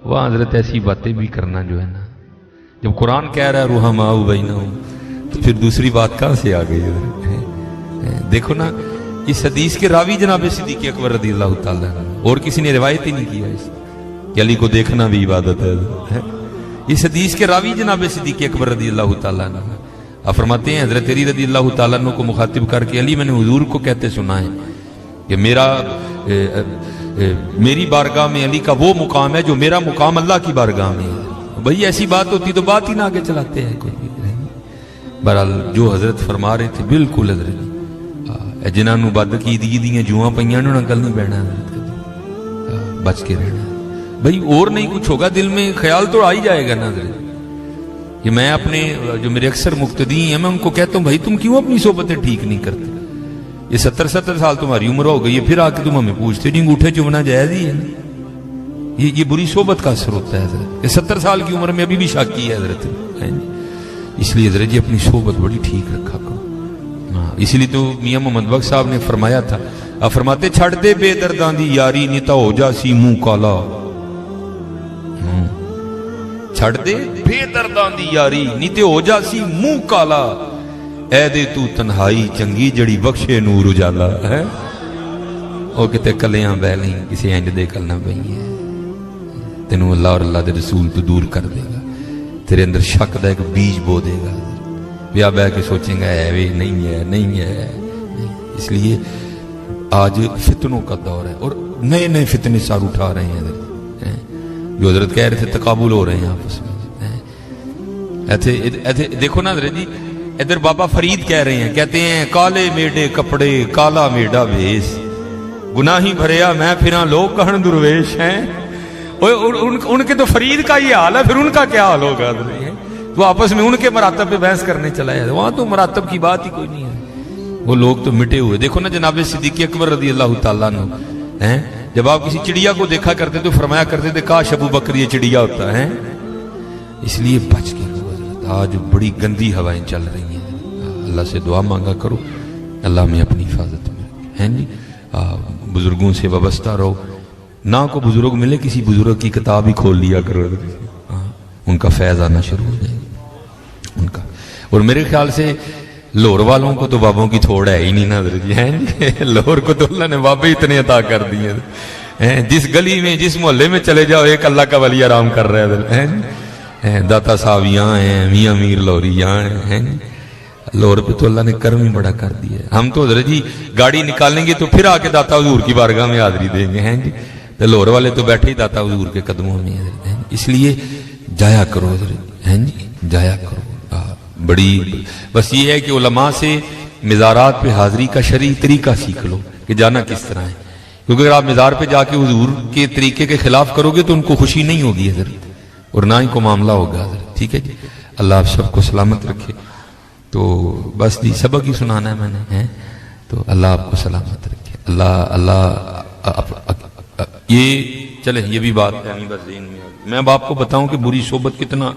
वहाँ हजरत ऐसी बातें भी करना जो है ना, जब कुरान कह रहा है रुहमाउ बैनहुम, तो फिर दूसरी बात कहाँ से आ गई? देखो ना, इस हदीस के रावी जनाब सिद्दीक़ अकबर रज़ियल्लाहु ताला अन्हु, और किसी ने रिवायत ही नहीं किया कि अली को देखना भी इबादत है। इस हदीस के रावी जनाब सिद्दीक़ अकबर रज़ियल्लाहु ताला अन्हु आप फरमाते हैं, हज़रत अली रज़ियल्लाहु ताला अन्हु को मुखातिब करके, अली मैंने हुजूर को कहते सुना है कि मेरी बारगाह में अली का वो मुकाम है जो मेरा मुकाम अल्लाह की बारगाह में है। भाई ऐसी बात होती तो बात ही ना आगे चलाते हैं कोई। बहरहाल जो हजरत फरमा रहे थे बिल्कुल हजरत, जिन्होंने बद की दी जुआ पईयां ने गल नहीं बहना, बच के रहना भाई, और नहीं कुछ होगा। दिल में ख्याल तो आ ही जाएगा ना हजरत कि मैं अपने जो मेरे अक्सर मुक्तदी हैं, मैं उनको कहता हूँ भाई तुम क्यों अपनी सोबतें ठीक नहीं करते? ये 70 साल तुम्हारी उम्र हो गई है, फिर आके तुम हमें पूछते नहीं अंगूठे चुभना जायज ही है ना? ये बुरी सोबत का असर होता है हजरत। ये 70 साल की उम्र में अभी भी शाकी है हजरत। इसलिए हजरत जी अपनी सोबत बड़ी ठीक रखा करो। इसलिए तो मियां मोहम्मद बख्श साहब ने फरमाया था, आप फरमाते छड़ दे बेदर्दां दी यारी नी तो हो जासी मुंह काला। छड़ दे बेदर्दां दी यारी नी ते हो जासी मुंह काला, ऐ दे तू तन्हाई चंगी जड़ी बख्शे नूर उजाला है। ओ किते कलियां बह नहीं किसी इंज दे कलना पई है, तेनू अल्लाह और अल्लाह दे रसूल तो दूर कर देगा, तेरे अंदर शक दा एक बीज बो देगा, ब्याह बह के सोचेंगे है वे नहीं है नहीं है। इसलिए आज फितनों का दौर है और नए नए फितने सार उठा रहे हैं जो हजरत कह रहे थे तकाबुल हो रहे हैं आपस में। ऐसे देखो ना हजरत जी, इधर बाबा फरीद कह रहे हैं, कहते हैं काले मेढे कपड़े काला मेढा भेस, गुनाही भरिया मैं फिरा लोग कहन दुर्वेश हैं। उनके तो फरीद का ये हाल है, फिर उनका क्या हाल होगा? तो आपस में उनके मरातब पे बहस करने चला है, वहां तो मरातब की बात ही कोई नहीं है, वो लोग तो मिटे हुए। देखो ना जनाब सिद्दीक़ अकबर रज़ियल्लाहु ताला अन्हु हैं, जब आप किसी चिड़िया को देखा करते तो फरमाया करते थे काश अबू बकर ये चिड़िया होता है। इसलिए बच के रहो, आज बड़ी गंदी हवाएं चल रही हैं। अल्लाह से दुआ मांगा करो, अल्लाह में अपनी हिफाजत में है जी। बुजुर्गों से वाबस्ता रहो, ना को बुजुर्ग मिले किसी बुजुर्ग की किताब ही खोल लिया करो, उनका फैज आना शुरू हो जाएगा उनका। और मेरे ख्याल से लाहौर वालों को तो बाबों की थोड़ है ही नहीं ना जी, है लाहौर को तो अल्लाह ने बाबे इतने अता कर दिए हैं। जिस गली में जिस मोहल्ले में चले जाओ एक अल्लाह का वली आराम कर रहा है। दाता साहब यहाँ हैं, मियाँ मीर लाहौरी यहाँ हैं। लाहौर पे तो अल्लाह ने कर्म ही बड़ा कर दिया है। हम तो हजरत जी गाड़ी निकालेंगे तो फिर आके दाता हुजूर की बारगाह में हाजिरी देंगे हैं जी, तो लाहौर वाले तो बैठे ही दाता हुजूर के कदमों में हैं। इसलिए जाया करो हैं जी, जाया करो। बड़ी बस ये है कि उलमा से मिज़ारात पे हाजिरी का शरई तरीका सीख लो कि जाना किस तरह है, क्योंकि अगर आप मिज़ार पे जाके हुजूर के तरीके के खिलाफ करोगे तो उनको खुशी नहीं होगी हजरत, और ना ही को मामला होगा हजरत। ठीक है जी, अल्लाह आप सबको सलामत रखे। तो बस जी सबक ही सुनाना है मैंने, है तो अल्लाह आपको सलामत रखे। अल्लाह ये चले, ये भी बात है नहीं बस मैं अब आपको बताऊं कि बुरी सोबत कितना।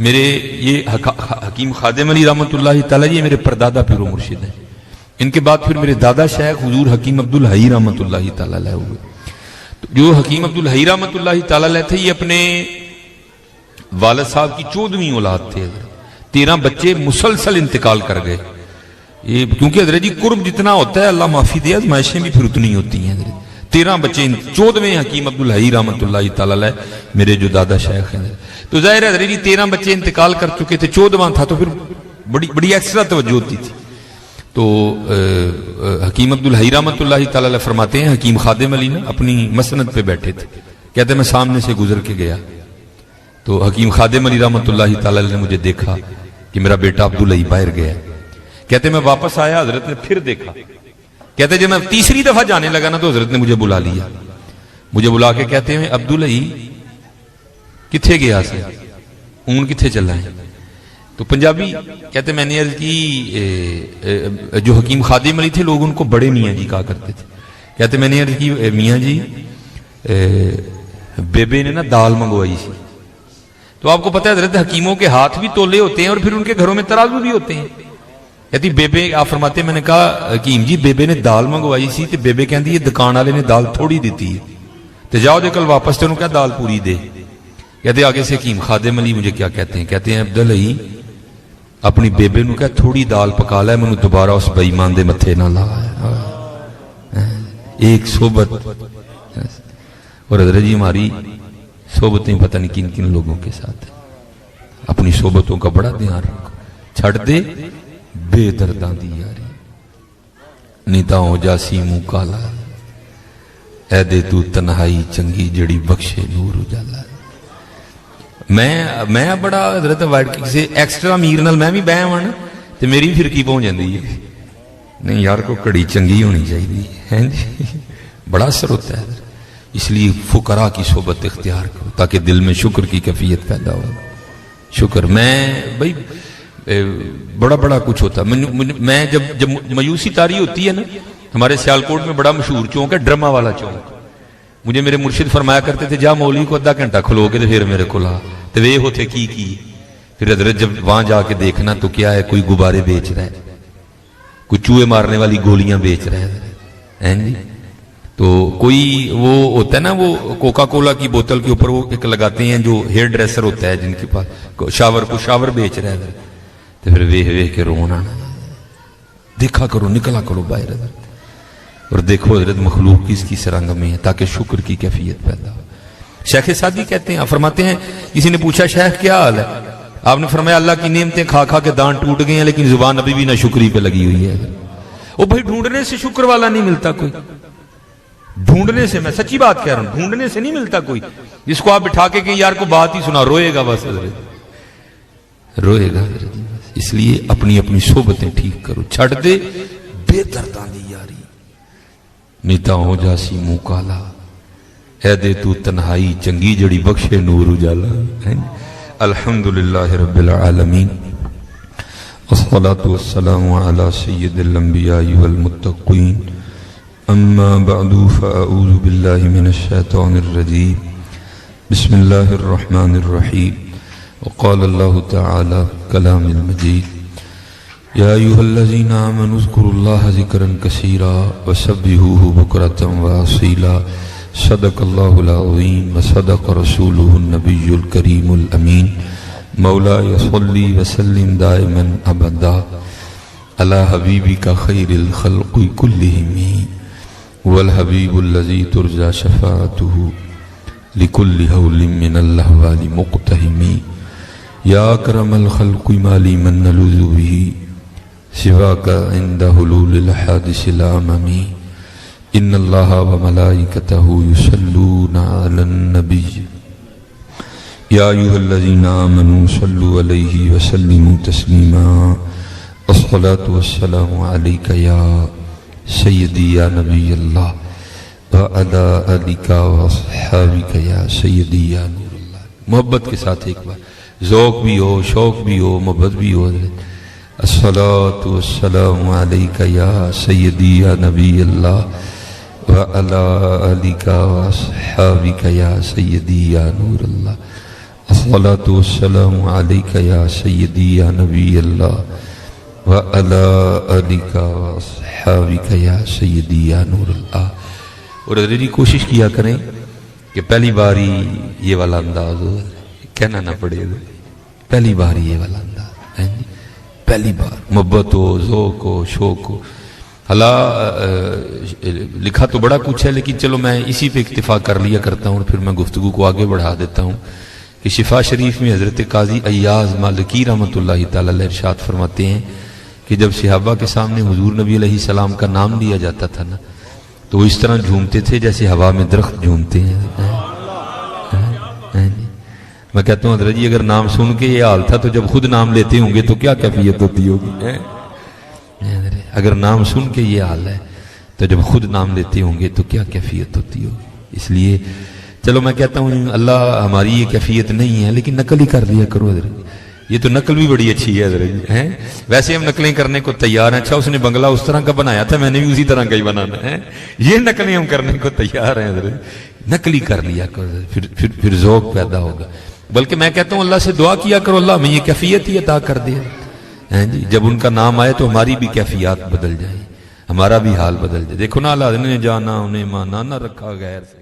मेरे ये हकीम खादिम अली रहमतुल्लाह तआला ये मेरे परदादा पीरो मुर्शिद हैं। इनके बाद फिर मेरे दादा शेख हुजूर हकीम अब्दुल हई रहमतुल्लाह तआला अलैह हुए। तो जो हकीम अब्दुल हई रहमतुल्लाह तआला अलैह थे, ये अपने वालिद साहब की 14वीं औलाद थे। 13 बच्चे मुसलसल इंतकाल कर गए। ये क्योंकि हजरत जी कुर्ब जितना होता है अल्लाह माफी दे, आजमाइशें भी फिर उतनी होती हैं हजरत। 13 बच्चे, 14वें हकीम अब्दुल हई रहमतुल्लाह तआला अलैह मेरे जो दादा शेख हैं। तो जाहिर है जी 13 बच्चे इंतकाल कर चुके थे, 14वां था तो फिर बड़ी एक्स्ट्रा तवज्जो होती थी। तो हकीम अब्दुल हई रहमतुल्लाह तआला अलैह फरमाते हैं, हकीम खादिम अली ना अपनी मसनद पे बैठे थे, कहते मैं सामने से गुजर के गया तो हकीम खादिम अली रहमतुल्लाह तआला अलैह ने मुझे देखा कि मेरा बेटा अब्दुल हई बाहर गया। कहते मैं वापस आया, हजरत ने फिर देखा। कहते जब मैं तीसरी दफा जाने लगा ना तो हजरत ने मुझे बुला लिया। मुझे बुला के कहते हैं अब्दुल हई किथे गया से, ऊन किथे चला है? तो पंजाबी कहते मैंने अर्ज की, जो हकीम खादिम अली थे लोग उनको बड़े मियाँ जी कहा करते थे। कहते मैंने अर्ज की मियाँ जी बेबे ने ना दाल मंगवाई सी। तो आपको पता है हजरत हकीमों के हाथ भी तोले होते हैं और फिर उनके घरों में तराजू भी होते हैं। कहती बेबे, आप फरमाते मैंने कहा हकीम जी बेबे ने दाल मंगवाई सी ते बेबे कहती ये दुकान वाले ने दाल थोड़ी दी है, तो जाओ दे कल वापस तेन क्या दाल पूरी दे। کہتے آگے سے حکیم خادم علی مجھے کیا کہتے ہیں؟ کہتے ہیں عبدل علی اپنی بیبے نو کہ تھوڑی دال پکا لے، مینوں دوبارہ اس بے ایمان دے متھے نہ لا۔ ایک صحبت، اور حضرت جی ہماری صحبتیں پتہ نہیں کن کن لوگوں کے ساتھ ہیں۔ اپنی صحبتوں کا بڑا دھیان رکھو، چھڑ دے بے درداں دی یاری، نیتا ہو جاسی منہ کالا، اے دے تو تنہائی چنگی جڑی بخشے نور اجالا۔ میں بڑا حضرت وائٹ سے ایکسٹرا میر نال میں بھی بہ ون تے میری بھی فرقی پہنچ جاندی ہے، نہیں یار کو کڑی چنگی ہونی چاہیے ہے جی، بڑا اثر ہوتا ہے۔ اس لیے فقراء کی صحبت اختیار کرو تاکہ دل میں شکر کی کیفیت پیدا ہو۔ شکر میں بھائی بڑا کچھ ہوتا، میں جب مایوسی طاری ہوتی ہے نا، ہمارے سیالکوٹ میں بڑا مشہور چونک ہے ڈرما والا چونک، مجھے میرے مرشد فرمایا کرتے تھے جا مولوی کو آدھا گھنٹہ کھلو کے پھر میرے کو لا، تو وہ ہوتے کی پھر حضرت جب وہاں جا کے دیکھنا تو کیا ہے، کوئی غبارے بیچ رہا ہے، کوئی چوہے مارنے والی گولیاں بیچ رہا ہے جی، تو کوئی وہ ہوتا ہے نا وہ کوکا کولا کی بوتل کے اوپر وہ ایک لگاتے ہیں جو ہیئر ڈریسر ہوتا ہے جن کے پاس شاور بیچ رہا ہے، تو پھر ویکھ کے رونا، دیکھا کرو نکلا کرو باہر اور دیکھو حضرت مخلوق کس کی سرنگ میں ہے تاکہ شکر کی کیفیت پیدا ہو۔ شیخ سعدی کہتے ہیں، فرماتے ہیں کسی نے پوچھا شیخ کیا حال ہے؟ آپ نے فرمایا اللہ کی نعمتیں کھا کھا کے دان ٹوٹ گئے ہیں لیکن زبان ابھی بھی نہ شکری پہ لگی ہوئی ہے۔ وہ بھائی ڈھونڈنے سے شکر والا نہیں ملتا کوئی، ڈھونڈنے سے، میں سچی بات کہہ رہا ہوں، ڈھونڈنے سے نہیں ملتا کوئی، جس کو آپ بٹھا کے کہ یار کو بات ہی سنا روئے گا، بس روئے گا۔ اس لیے اپنی اپنی صحبتیں ٹھیک کرو، چھڑ دے بے درداں دی یاری، نیتا ہو جاسی منہ کالا، اے دے تو تنہائی چنگی جڑی بخشے نور اجالا۔ الحمدللہ رب العالمین، والصلاة والسلام على سید الانبیاء والمتقین، اما بعد فاعوذ باللہ من الشیطان الرجیم، بسم اللہ الرحمن الرحیم، وقال اللہ تعالی کلام المجید، یا ایہا الذین آمنوا اذکروا اللہ ذکرا کثیرا وسبحوہ بکرۃ واصیلا، صدق اللہ العظیم وصدق رسولہ النبی الکریم الامین، مولاي صلی وسلم دائما ابدا علی حبیبک خیر الخلق کلہم والحبیب الذی ترجى شفاعته لكل هول من الاحوال مقتحم، یا اکرم الخلق ما لی من نلوذ به سواک عند حلول الحادث الامم، ان اللہ وملائکتہ یصلون علی النبی یا ایہا الذین آمنوا صلوا علیہ وسلموا تسلیما، الصلاة والسلام علیک یا سیدی یا نبی اللہ وعلی آلک واصحابک یا سیدی یا نور اللہ۔ محبت کے ساتھ ایک بار ذوق بھی ہو، شوق بھی ہو، محبت بھی ہو، الصلاة والسلام علیک یا سیدی یا نبی اللہ وعلی آلک واصحابک یا سیدی یا نور اللہ، الصلاة والسلام علیک یا سیدی یا نبی اللہ وعلی آلک واصحابک یا سیدی یا نور اللہ۔ اور حضرت جی کوشش کیا کریں کہ پہلی باری یہ والا انداز ہو، کہنا نہ پڑے، پہلی بار یہ والا انداز ہے، پہلی بار محبت ہو، ذوق ہو، شوق ہو۔ لکھا تو بڑا کچھ ہے لیکن چلو میں اسی پہ اکتفا کر لیا کرتا ہوں، پھر میں گفتگو کو آگے بڑھا دیتا ہوں کہ شفا شریف میں حضرت قاضی ایاز مالکی رحمۃ اللہ تعالی علیہ ارشاد فرماتے ہیں کہ جب صحابہ کے سامنے حضور نبی علیہ السلام کا نام لیا جاتا تھا نا تو وہ اس طرح جھومتے تھے جیسے ہوا میں درخت جھومتے ہیں۔ میں کہتا ہوں حضرت جی اگر نام سن کے یہ حال تھا تو جب خود نام لیتے ہوں گے تو کیا کیفیت ہوتی ہوگی؟ اگر نام سن کے یہ حال ہے تو جب خود نام لیتے ہوں گے تو کیا کیفیت ہوتی ہوگی؟ اس لیے چلو میں کہتا ہوں اللہ ہماری یہ کیفیت نہیں ہے لیکن نقل ہی کر لیا کرو حضرت، یہ تو نقل بھی بڑی اچھی ہے حضرت ہیں، ویسے ہم نقلیں کرنے کو تیار ہیں۔ اچھا اس نے بنگلہ اس طرح کا بنایا تھا، میں نے بھی اسی طرح کا ہی بنانا ہے، یہ نقلیں ہم کرنے کو تیار ہیں حضرت، نقل ہی کر لیا کرو، پھر ذوق پیدا ہوگا۔ بلکہ میں کہتا ہوں اللہ سے دعا کیا کرو اللہ ہمیں یہ کیفیت ہی عطا کر دے جی، جب ان کا نام آئے تو ہماری بھی کیفیات بدل جائے، ہمارا بھی حال بدل جائے۔ دیکھو نا اللہ نے جانا انہیں مانا نہ رکھا غیر سے۔